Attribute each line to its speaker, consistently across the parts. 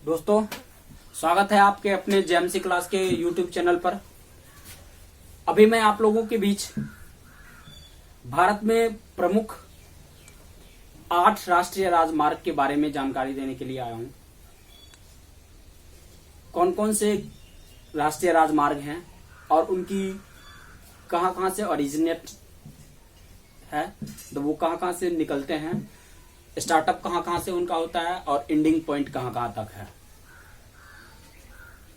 Speaker 1: दोस्तों, स्वागत है आपके अपने जेएमसी क्लास के यूट्यूब चैनल पर। अभी मैं आप लोगों के बीच भारत में प्रमुख 8 राष्ट्रीय राजमार्ग के बारे में जानकारी देने के लिए आया हूं। कौन कौन से राष्ट्रीय राजमार्ग हैं और उनकी कहां से ओरिजिनेट है, तो वो कहां से निकलते हैं, स्टार्टअप कहां से उनका होता है और एंडिंग पॉइंट कहां तक है,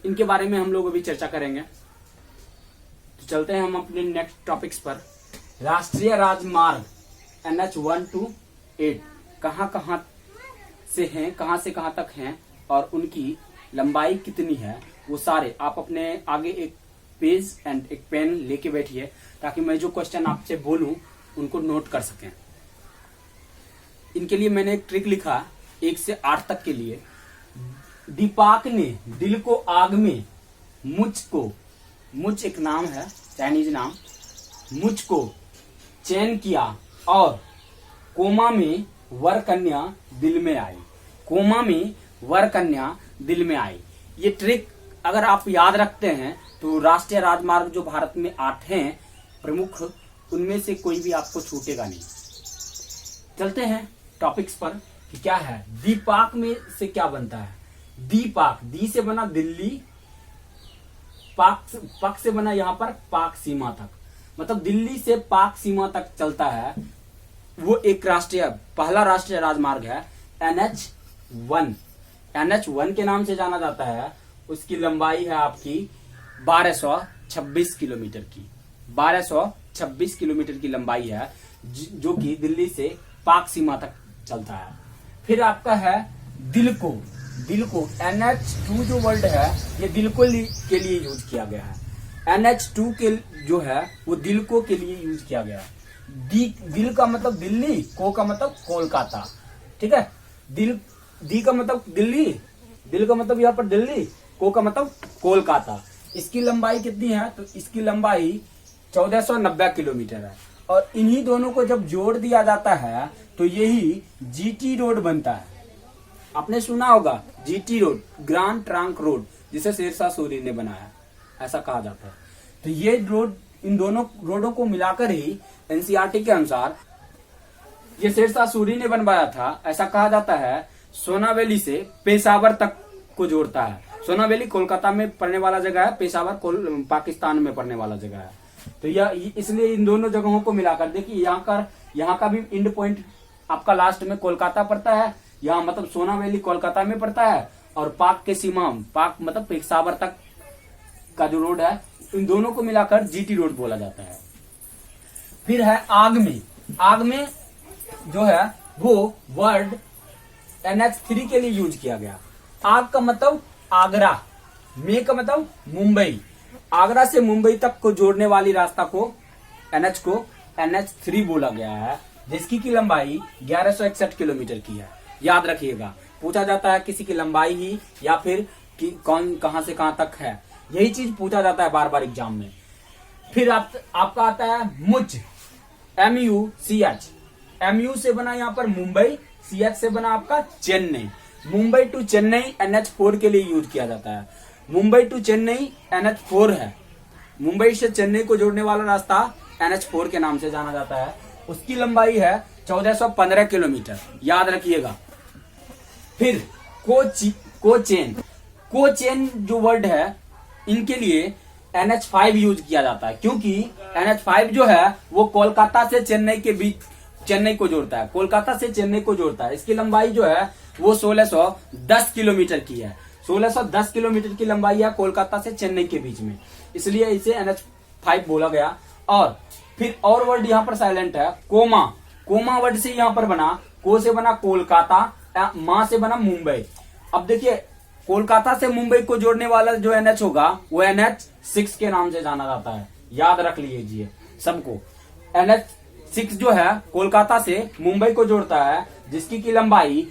Speaker 1: इनके बारे में हम लोग अभी चर्चा करेंगे। तो चलते हैं हम अपने नेक्स्ट टॉपिक्स पर। राष्ट्रीय राजमार्ग NH 1 to 8 कहां से हैं, कहां से कहां तक हैं और उनकी लंबाई कितनी है, वो सारे आप अपने आगे एक पेज एंड एक पेन लेके बैठिए, ताकि मैं जो क्वेश्चन आपसे बोलूं उनको नोट कर सकें। इनके लिए मैंने एक ट्रिक लिखा 1 से 8 तक के लिए। दीपक ने दिल को आग में मुझ एक नाम है, चाइनीज नाम, मुझको चैन किया और कोमा में वर कन्या दिल में आई। कोमा में वर कन्या दिल में आई। ये ट्रिक अगर आप याद रखते हैं तो राष्ट्रीय राजमार्ग जो भारत में 8 हैं प्रमुख, उनमें से कोई भी आपको छूटेगा नहीं। चलते हैं टॉपिक्स पर कि क्या है। दीपक में से क्या बनता है। दीपक, दी से बना दिल्ली, पाक से बना यहाँ पर पाक सीमा तक, मतलब दिल्ली से पाक सीमा तक चलता है। वो एक पहला राष्ट्रीय राजमार्ग है NH 1। NH 1 के नाम से जाना जाता है। उसकी लंबाई है आपकी 1226 किलोमीटर की। 1226 किलोमीटर की लंबाई है, जो कि दिल्ली से पाक सीमा तक चलता है। फिर आपका है दिल को NH 2 जो वर्ड है, ये दिल को के लिए यूज किया गया है। NH 2 के जो है वो दिल को के लिए यूज किया गया है। दिल का मतलब दिल्ली, को का मतलब कोलकाता, ठीक है। दी का मतलब दिल्ली, दिल का मतलब यहाँ पर दिल्ली, को का मतलब कोलकाता। इसकी लंबाई कितनी है, तो इसकी लंबाई 1490 किलोमीटर है। और इन्हीं दोनों को जब जोड़ दिया जाता है तो यही GT रोड बनता है। आपने सुना होगा GT road, grand trunk road, जिसे शेरशाह सूरी ने बनाया, ऐसा कहा जाता है। तो ये रोड, इन दोनों रोडों को मिलाकर ही NCERT के अनुसार ये शेरशाह सूरी ने बनवाया था, ऐसा कहा जाता है। सोनावली से पेशावर तक को जोड़ता है। सोनावली कोलकाता में पड़ने वाला जगह है, पेशावर पाकिस्तान में पड़ने वाला जगह है। तो यह इसलिए इन दोनों जगहों को मिलाकर देखिए, यहाँ का भी एंड पॉइंट आपका लास्ट में कोलकाता पड़ता है। यहाँ मतलब सोनावली कोलकाता में पड़ता है, और पाक के सीमा, पाक मतलब पेशावर तक का जो रोड है, इन दोनों को मिलाकर GT रोड बोला जाता है। फिर है आग में जो है वो वर्ड NH 3 के लिए यूज किया गया। आग का मतलब आगरा, में का मतलब मुंबई। आगरा से मुंबई तक को जोड़ने वाली रास्ता को NH 3 बोला गया है, जिसकी की लंबाई 1161 किलोमीटर की है। याद रखिएगा, पूछा जाता है किसी की लंबाई ही या फिर कि कौन कहां से कहां तक है, यही चीज पूछा जाता है बार बार एग्जाम में। फिर आपका आता है मुझ, MUCH। MU से बना यहाँ पर मुंबई, CH से बना आपका चेन्नई। मुंबई टू चेन्नई NH 4 के लिए यूज किया जाता है। मुंबई टू चेन्नई NH 4 है। मुंबई से चेन्नई को जोड़ने वाला रास्ता NH 4 के नाम से जाना जाता है। उसकी लंबाई है 1415 किलोमीटर, याद रखिएगा। फिर कोचेन जो वर्ड है, इनके लिए NH 5 यूज किया जाता है, क्योंकि NH 5 जो है वो कोलकाता से चेन्नई के बीच, चेन्नई को जोड़ता है, कोलकाता से चेन्नई को जोड़ता है। इसकी लंबाई जो है वो 1610 किलोमीटर की है। 1610 किलोमीटर की लंबाई है कोलकाता से चेन्नई के बीच में, इसलिए इसे NH 5 बोला गया। और फिर और वर्ड यहाँ पर साइलेंट है, कोमा वर्ड से यहाँ पर बना, को से बना कोलकाता, मां से बना मुंबई। अब देखिए, कोलकाता से मुंबई को जोड़ने वाला जो NH होगा वो NH 6 के नाम से जाना जाता है। याद रख लीजिए सबको। NH 6 जो है कोलकाता से मुंबई को जोड़ता है, जिसकी की लंबाई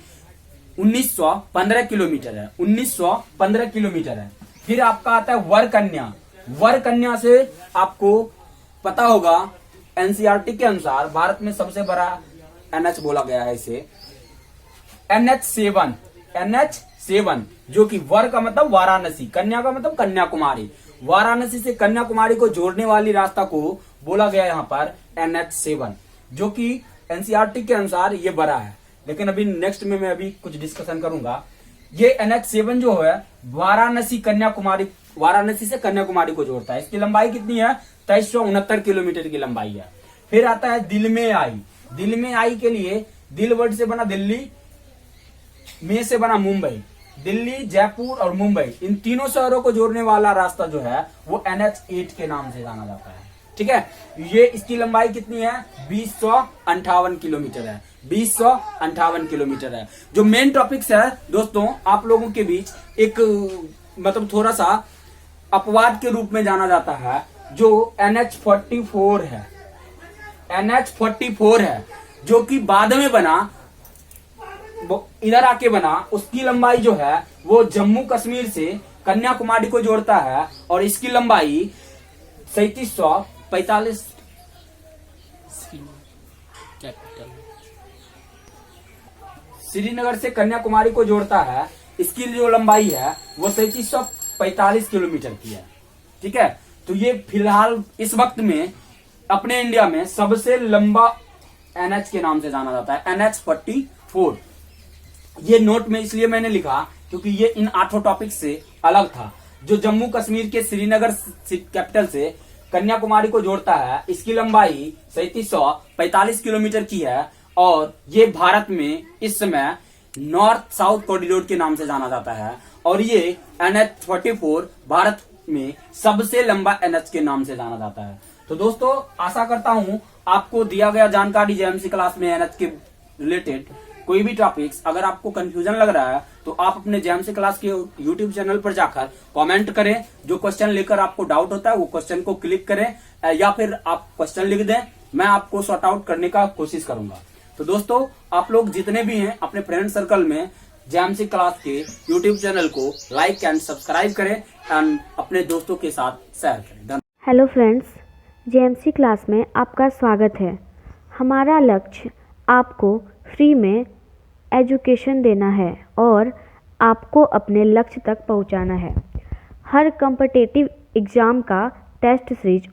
Speaker 1: 1915 किलोमीटर है। 1915 किलोमीटर है। फिर आपका आता है वर कन्या से आपको पता होगा NCERT के अनुसार भारत में सबसे बड़ा NH बोला गया है इसे। NH NH7 जो कि वर का मतलब वाराणसी, कन्या का मतलब कन्याकुमारी, वाराणसी से कन्याकुमारी को जोड़ने वाली रास्ता को बोला गया यहाँ पर NH7, जो कि एनसीईआरटी के अनुसार ये बड़ा है। लेकिन अभी नेक्स्ट में मैं अभी कुछ डिस्कशन करूंगा। ये NH7 जो है वाराणसी से कन्याकुमारी को जोड़ता है। इसकी लंबाई कितनी है? 2369 किलोमीटर की लंबाई है। फिर आता है दिल में आई। दिल में आई के लिए दिल वर्ड से बना दिल्ली, में से बना मुंबई, दिल्ली, जयपुर और मुंबई, इन तीनों शहरों को जोड़ने वाला रास्ता जो है वो NH8 के नाम से जाना जाता है। ठीक है, ये इसकी लंबाई कितनी है? 2058 किलोमीटर है। 2058 किलोमीटर है। जो मेन टॉपिक्स है दोस्तों, आप लोगों के बीच एक मतलब थोड़ा सा अपवाद के रूप में जाना जाता है, जो NH44 है। NH44 है जो कि बाद में बना, वो इधर आके बना। उसकी लंबाई जो है वो जम्मू कश्मीर से कन्याकुमारी को जोड़ता है और इसकी लंबाई 3745 श्रीनगर से कन्याकुमारी को जोड़ता है। इसकी जो लंबाई है वो 3745 किलोमीटर की है। ठीक है, तो ये फिलहाल इस वक्त में अपने इंडिया में सबसे लंबा NH के नाम से जाना जाता है, NH44। ये नोट में इसलिए मैंने लिखा क्योंकि ये इन 8 टॉपिक से अलग था। जो जम्मू कश्मीर के श्रीनगर कैपिटल से कन्याकुमारी को जोड़ता है, इसकी लंबाई 3745 किलोमीटर की है और ये भारत में इस समय नॉर्थ साउथ कॉरिडोर के नाम से जाना जाता है। और ये NH44 भारत में सबसे लंबा NH के नाम से जाना जाता है। तो दोस्तों, आशा करता हूं आपको दिया गया जानकारी जेएमसी क्लास में NH के रिलेटेड कोई भी टॉपिक्स अगर आपको कंफ्यूजन लग रहा है तो आप अपने जेएमसी क्लास के यूट्यूब चैनल पर जाकर कमेंट करें। जो क्वेश्चन लेकर आपको डाउट होता है वो क्वेश्चन को क्लिक करें या फिर आप क्वेश्चन लिख दें, मैं आपको सॉर्ट आउट करने का कोशिश करूंगा। तो दोस्तों, आप लोग जितने भी हैं अपने फ्रेंड सर्कल में जेएमसी क्लास के यूट्यूब चैनल को लाइक एंड सब्सक्राइब करें एंड अपने दोस्तों के साथ शेयर करें।
Speaker 2: हेलो फ्रेंड्स, जेएमसी क्लास में आपका स्वागत है। हमारा लक्ष्य आपको फ्री में एजुकेशन देना है और आपको अपने लक्ष्य तक पहुंचाना है। हर कॉम्पिटिटिव एग्ज़ाम का टेस्ट सीरीज